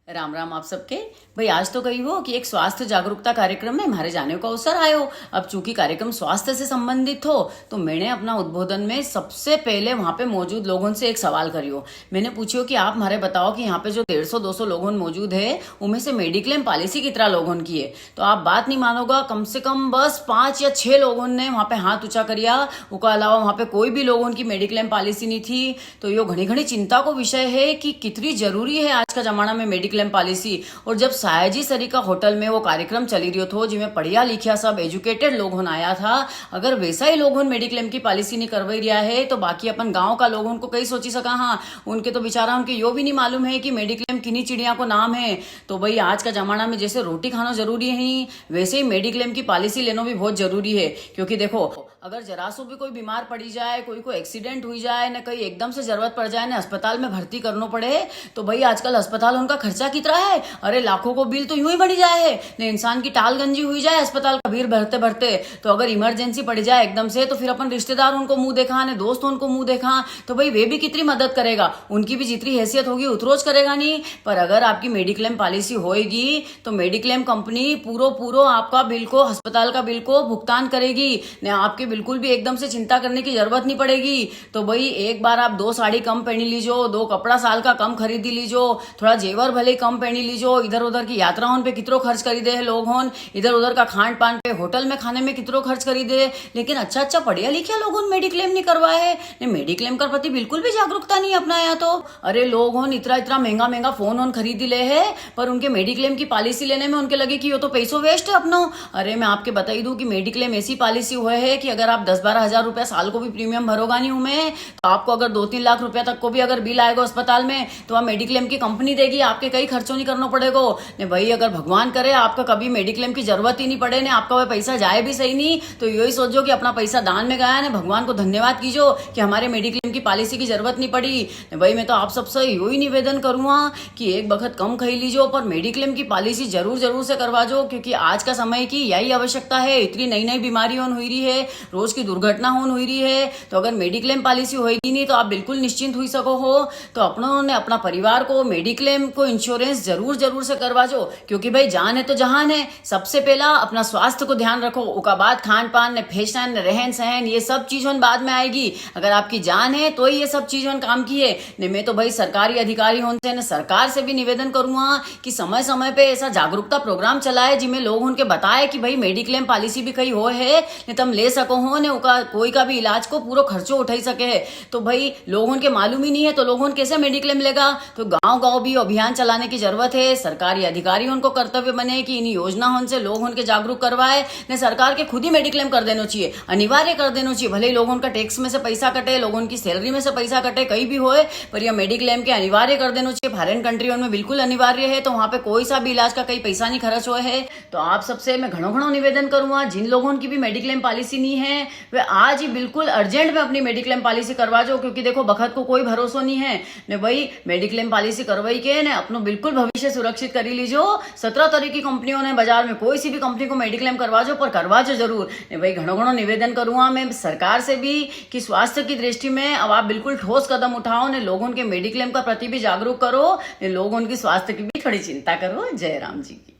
राम राम आप सबके। भाई आज तो कही हो कि एक स्वास्थ्य जागरूकता कार्यक्रम में हमारे जाने का अवसर आयो। अब चूंकि कार्यक्रम स्वास्थ्य से संबंधित हो तो मैंने अपना उद्बोधन में सबसे पहले वहां पे मौजूद लोगों से एक सवाल करियो। मैंने पूछियो कि आप हमारे बताओ कि यहाँ पे जो 150-200 लोगों मौजूद है उनमें से मेडिक्लेम पॉलिसी कितना लोगों की है। तो आप बात नहीं मानोगा, कम से कम बस 5 या 6 लोगों ने वहां पे हाथ ऊंचा करिया। उसके अलावा वहां पे कोई भी लोगों की मेडिक्लेम पॉलिसी नहीं थी। तो यो घनी घनी चिंता को विषय है कि कितनी जरूरी है आज का जमाना में मेडिक्लेम पॉलिसी। और जब सायाजी सरी का होटल में वो कार्यक्रम चली रही थो जिसमें पढ़िया लिखिया सब एजुकेटेड लोग आया था, अगर वैसा ही लोग मेडिक्लेम की पॉलिसी नहीं करवाई रिया है तो बाकी अपन गांव का लोगों को कई सोची सका। हाँ, उनके तो बेचारा उनके यो भी नहीं मालूम है कि मेडिक्लेम किन्हीं चिड़िया को नाम है। तो भाई आज का जमाना में जैसे रोटी खाना जरूरी है वैसे ही मेडिक्लेम की पॉलिसी लेना भी बहुत जरूरी है। क्योंकि देखो, अगर जरा सो भी कोई बीमार पड़ी जाए, कोई को एक्सीडेंट हुई जाए ना, कहीं एकदम से जरूरत पड़ जाए ना अस्पताल में भर्ती करना पड़े, तो भाई आजकल अस्पताल उनका खर्चा कितना है। अरे लाखों को बिल तो यूं ही बढ़ी जाए है ना। इंसान की टाल गंजी हुई जाए अस्पताल का भीड़ भरते भरते, तो अगर इमरजेंसी पड़ जाए एकदम से तो फिर अपन रिश्तेदार उनको मुंह देखा ने दोस्त उनको मुंह देखा, तो भाई वे भी कितनी मदद करेगा। उनकी भी जितनी हैसियत होगी उतरोज करेगा नहीं। पर अगर आपकी मेडिक्लेम पॉलिसी होएगी तो मेडिक्लेम कंपनी पूरो आपका बिल को, अस्पताल का बिल को भुगतान करेगी ने। आपके बिल्कुल भी एकदम से चिंता करने की जरूरत नहीं पड़ेगी। तो भाई एक बार आप 2 साड़ी कम पहनी लीजो, 2 कपड़ा साल का कम खरीदी लीजो, थोड़ा जेवर भले कम पहनी लीजो। इधर उधर की यात्राओं पे कितरो खर्च करी दे लोग होन, इधर उधर का खान पान पे होटल में खाने में कितरो खर्च करी दे। लेकिन अच्छा पढ़िया लिखिया लोगों मेडिक्लेम नहीं करवाए है, मेडिक्लेम का प्रति बिल्कुल भी जागरूकता नहीं अपनाया। तो अरे लोग होन इतना महंगा फोन होन खरीदी ले है, पर उनके मेडिक्लेम की पॉलिसी लेने में उनके लगे कि वो तो पैसों वेस्ट है अपनो। अरे मैं आपके बता ही दूं कि मेडिक्लेम ऐसी पॉलिसी हुए है कि अगर आप 10-12 हजार रुपया साल को भी प्रीमियम भरोगा नहीं उमें, तो आपको अगर 2-3 लाख रुपया तक को भी अगर बिल आएगा अस्पताल में तो आप मेडिक्लेम की कंपनी देगी, आपके कई खर्चों नहीं करना पड़ेगा ने। भाई अगर भगवान करे आपका कभी मेडिक्लेम की जरूरत ही नहीं पड़े ने, आपका वह पैसा जाए भी सही नहीं, तो यही सोचो कि अपना पैसा दान में गया ने, भगवान को धन्यवाद कीजो कि हमारे मेडिक्लेम की पॉलिसी की जरूरत नहीं पड़ी। भाई मैं तो आप सबसे यही निवेदन करूंगा कि एक बखत कम खाई लीजो पर मेडिक्लेम की पॉलिसी जरूर से करवा जो, क्योंकि आज का समय की यही आवश्यकता है। इतनी नई बीमारी हो रही है, रोज की दुर्घटना हो रही है, तो अगर मेडिक्लेम पॉलिसी होगी नहीं तो आप बिल्कुल निश्चिंत हुई सको हो। तो अपनों ने अपना परिवार को मेडिक्लेम को इंश्योरेंस जरूर से करवा जो, क्योंकि भाई जान है तो जहान है। सबसे पहला अपना स्वास्थ्य को ध्यान रखो, उसका बाद खान पान ने, फैशन ने, रहन सहन, ये सब चीजों बाद में आएगी। अगर आपकी जान है तो ही ये सब चीजों काम की है ने। मैं तो भाई सरकारी अधिकारी होने से सरकार से भी निवेदन करूंगा कि समय समय पे ऐसा जागरूकता प्रोग्राम चलाए जिसमें लोग उनके बताए कि भाई मेडिक्लेम पॉलिसी भी कहीं हो है ने, तुम ले सको हो ने, कोई का भी इलाज को पूरा खर्चो उठाई सके है। तो भाई लोगों के मालूम ही नहीं है तो लोगों कैसे मेडिक्लेम लेगा। तो गांव भी अभियान चलाने की जरूरत है। सरकारी अधिकारी उनको कर्तव्य बने कि इन योजनाओं से लोग उनके जागरूक करवाए ने। सरकार के खुद ही मेडिक्लेम कर देना चाहिए, अनिवार्य कर देना चाहिए। भले ही लोगों का टैक्स में से पैसा कटे, लोगों की सैलरी में से पैसा कटे, कहीं भी होए, पर यह मेडिक्लेम के अनिवार्य कर देना चाहिए। फॉरेन कंट्रियों में बिल्कुल अनिवार्य है, तो वहां पे कोई सा भी इलाज का कहीं पैसा नहीं खर्च हुआ है। तो आप सबसे मैं घणो निवेदन करूंगा, जिन लोगों की भी मेडिक्लेम पॉलिसी नहीं है वे आज ही बिल्कुल अर्जेंट में अपनी मेडिक्लेम पॉलिसी करवा जो, क्योंकि देखो बखत को कोई भरोसा नहीं है ने। भाई मेडिक्लेम पॉलिसी करवाई के ने अपनो बिल्कुल भविष्य सुरक्षित करी लीजो। 17 तरह की कंपनियों ने बाजार में कोई सी भी कंपनी को मेडिक्लेम करवा जो, पर करवा जो जरूर ने। भाई घणो निवेदन करूंगा मैं सरकार से भी कि स्वास्थ्य की दृष्टि में अब आप बिल्कुल ठोस कदम उठाओ ने, लोगों के मेडिक्लेम का प्रति भी जागरूक करो ने, लोग उनकी स्वास्थ्य की भी थोड़ी चिंता करो। जय राम जी की।